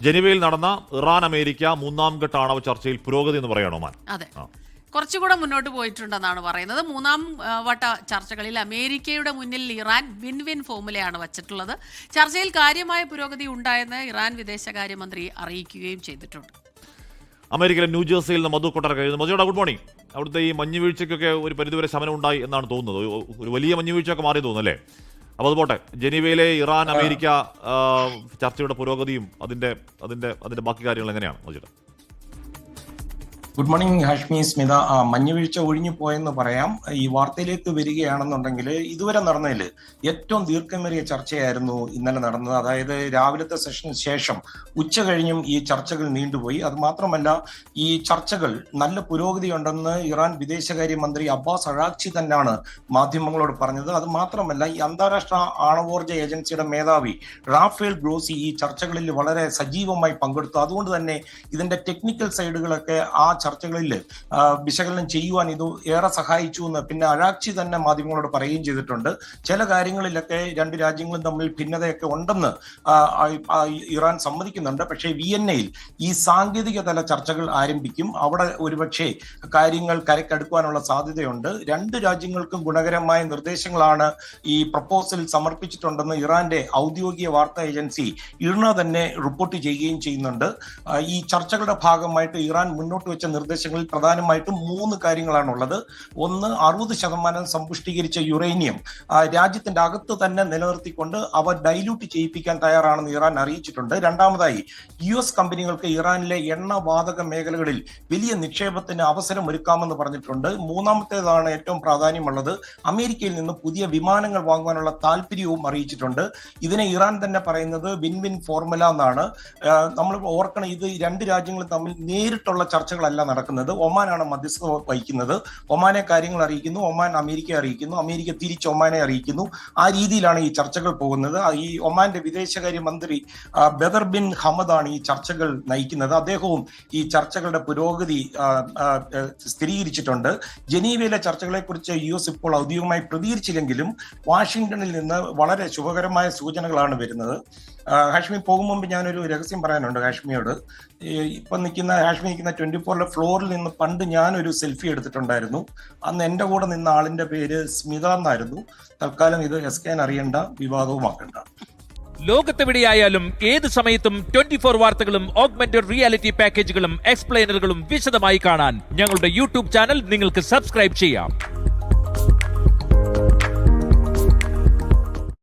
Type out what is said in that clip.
ജനീവയിൽ നടന്ന Iran America മൂന്നാം ഘട്ട ആണവ ചർച്ചയിൽ പുരോഗതി എന്ന് പറയണോ മാൻ? അതെ, കുറച്ചുകൂടെ മുന്നോട്ട് പോയിട്ടുണ്ടെന്നാണ് പറയുന്നത്. മൂന്നാം വട്ട ചർച്ചകളിൽ അമേരിക്കയുടെ മുന്നിൽ ഇറാൻ വിൻ വിൻ ഫോമുലയാണ് വച്ചിട്ടുള്ളത്. ചർച്ചയിൽ കാര്യമായ പുരോഗതി ഉണ്ടായെന്ന് ഇറാൻ വിദേശകാര്യമന്ത്രി അറിയിക്കുകയും ചെയ്തിട്ടുണ്ട്. അമേരിക്കയിലെ ന്യൂജേഴ്സിയിൽ നിന്ന് മധു കൊട്ടാര കഴിയുന്നു. മധുയുടെ ഗുഡ് മോർണിംഗ്. അവിടുത്തെ ഈ മഞ്ഞുവീഴ്ചയ്ക്കൊക്കെ ഒരു പരിധിവരെ ശമനം ഉണ്ടായി എന്നാണ് തോന്നുന്നത്. ഒരു വലിയ മഞ്ഞുവീഴ്ചയൊക്കെ മാറി തോന്നുന്നു അല്ലേ? അപ്പോൾ അത് പോട്ടെ, ജനീവയിലെ ഇറാൻ അമേരിക്ക ചർച്ചയുടെ പുരോഗതിയും അതിന്റെ ബാക്കി കാര്യങ്ങൾ എങ്ങനെയാണ് മധുയുടെ? Good morning Hashmi, Smitha. മഞ്ഞുവീഴ്ച ഒഴിഞ്ഞു പോയെന്ന് പറയാം. ഈ വാർത്തയിലേക്ക് വരികയാണെന്നുണ്ടെങ്കിൽ ഇതുവരെ നടന്നതിൽ ഏറ്റവും ദീർഘമേറിയ ചർച്ചയായിരുന്നു ഇന്നലെ നടന്നത്. അതായത് രാവിലത്തെ സെഷന് ശേഷം ഉച്ച കഴിഞ്ഞും ഈ ചർച്ചകൾ നീണ്ടുപോയി. അത് മാത്രമല്ല, ഈ ചർച്ചകൾ നല്ല പുരോഗതി ഉണ്ടെന്ന് ഇറാൻ വിദേശകാര്യമന്ത്രി അബ്ബാസ് അറാഖ്ചി തന്നെയാണ് മാധ്യമങ്ങളോട് പറഞ്ഞത്. അത് മാത്രമല്ല, ഈ അന്താരാഷ്ട്ര ആണവോർജ ഏജൻസിയുടെ മേധാവി റാഫേൽ ഗ്രോസി ഈ ചർച്ചകളിൽ വളരെ സജീവമായി പങ്കെടുത്തു. അതുകൊണ്ട് തന്നെ ഇതിന്റെ ടെക്നിക്കൽ സൈഡുകളൊക്കെ ആ ചർച്ചകളിൽ വിശകലനം ചെയ്യുവാൻ ഇത് ഏറെ സഹായിച്ചു എന്ന് പിന്നെ അറാഖ്ചി തന്നെ മാധ്യമങ്ങളോട് പറയുകയും ചെയ്തിട്ടുണ്ട്. ചില കാര്യങ്ങളിലൊക്കെ രണ്ട് രാജ്യങ്ങളും തമ്മിൽ ഭിന്നതയൊക്കെ ഉണ്ടെന്ന് ഇറാൻ സമ്മതിക്കുന്നുണ്ട്. പക്ഷേ വിയന്നയിൽ ഈ സാങ്കേതിക തല ചർച്ചകൾ ആരംഭിക്കും. അവിടെ ഒരുപക്ഷെ കാര്യങ്ങൾ കരക്കടുക്കുവാനുള്ള സാധ്യതയുണ്ട്. രണ്ട് രാജ്യങ്ങൾക്കും ഗുണകരമായ നിർദ്ദേശങ്ങളാണ് ഈ പ്രപ്പോസൽ സമർപ്പിച്ചിട്ടുണ്ടെന്ന് ഇറാന്റെ ഔദ്യോഗിക വാർത്താ ഏജൻസി ഇർണ തന്നെ റിപ്പോർട്ട് ചെയ്യുകയും ചെയ്യുന്നുണ്ട്. ഈ ചർച്ചകളുടെ ഭാഗമായിട്ട് ഇറാൻ മുന്നോട്ട് വെച്ച നിർദ്ദേശങ്ങളിൽ പ്രധാനമായിട്ടും 3 കാര്യങ്ങളാണുള്ളത്. ഒന്ന്, 60% സമ്പുഷ്ടീകരിച്ച യുറേനിയം രാജ്യത്തിന്റെ അകത്ത് തന്നെ നിലനിർത്തിക്കൊണ്ട് അവ ഡൈല്യൂട്ട് ചെയ്യിപ്പിക്കാൻ തയ്യാറാണെന്ന് ഇറാൻ അറിയിച്ചിട്ടുണ്ട്. രണ്ടാമതായി, US കമ്പനികൾക്ക് ഇറാനിലെ എണ്ണവാതക മേഖലകളിൽ വലിയ നിക്ഷേപത്തിന് അവസരം ഒരുക്കാമെന്ന് പറഞ്ഞിട്ടുണ്ട്. മൂന്നാമത്തേതാണ് ഏറ്റവും പ്രാധാന്യമുള്ളത്, അമേരിക്കയിൽ നിന്ന് പുതിയ വിമാനങ്ങൾ വാങ്ങുവാനുള്ള താല്പര്യവും അറിയിച്ചിട്ടുണ്ട്. ഇതിനെ ഇറാൻ തന്നെ പറയുന്നത് വിൻ വിൻ ഫോർമുല എന്നാണ്. നമ്മൾ ഓർക്കണം, ഇത് രണ്ട് രാജ്യങ്ങളും തമ്മിൽ നേരിട്ടുള്ള ചർച്ചകളല്ല നടക്കുന്നത്. ഒമാനാണ് മധ്യസ്ഥത വഹിക്കുന്നത്. ഒമാനെ കാര്യങ്ങൾ അറിയിക്കുന്നു, ഒമാൻ അമേരിക്കയെ അറിയിക്കുന്നു, അമേരിക്ക തിരിച്ച് ഒമാനെ അറിയിക്കുന്നു. ആ രീതിയിലാണ് ഈ ചർച്ചകൾ പോകുന്നത്. ഈ ഒമാന്റെ വിദേശകാര്യ മന്ത്രി ബദർ ബിൻ ഹമദാണ് ഈ ചർച്ചകൾ നയിക്കുന്നത്. അദ്ദേഹവും ഈ ചർച്ചകളുടെ പുരോഗതി സ്ഥിരീകരിച്ചിട്ടുണ്ട്. ജനീവയിലെ ചർച്ചകളെ കുറിച്ച് US ഇപ്പോൾ ഔദ്യോഗികമായി പ്രതികരിച്ചില്ലെങ്കിലും വാഷിംഗ്ടണിൽ നിന്ന് വളരെ ശുഭകരമായ സൂചനകളാണ് വരുന്നത്. ഹാഷ്മി, പോകും മുമ്പ് ഞാനൊരു രഹസ്യം പറയാനുണ്ട് ഹാഷ്മിയോട്. ഇപ്പൊ നിൽക്കുന്ന 24 ഫ്ലോറിൽ നിന്ന് പണ്ട് ഞാനൊരു സെൽഫി എടുത്തിട്ടുണ്ടായിരുന്നു. അന്ന് എന്റെ കൂടെ നിന്ന ആളിന്റെ പേര് സ്മിത എന്നായിരുന്നു. തൽക്കാലം ഇത് എസ്കാൻ അറിയണ്ട, വിവാദവുമാക്കണ്ട. ലോകത്തെവിടെയായാലും ഏത് സമയത്തും 24 വാർത്തകളും ഓഗ്മെന്റഡ് റിയാലിറ്റി പാക്കേജുകളും എക്സ്പ്ലെയിനറുകളും വിശദമായി കാണാൻ ഞങ്ങളുടെ യൂട്യൂബ് ചാനൽ നിങ്ങൾക്ക് സബ്സ്ക്രൈബ് ചെയ്യാം.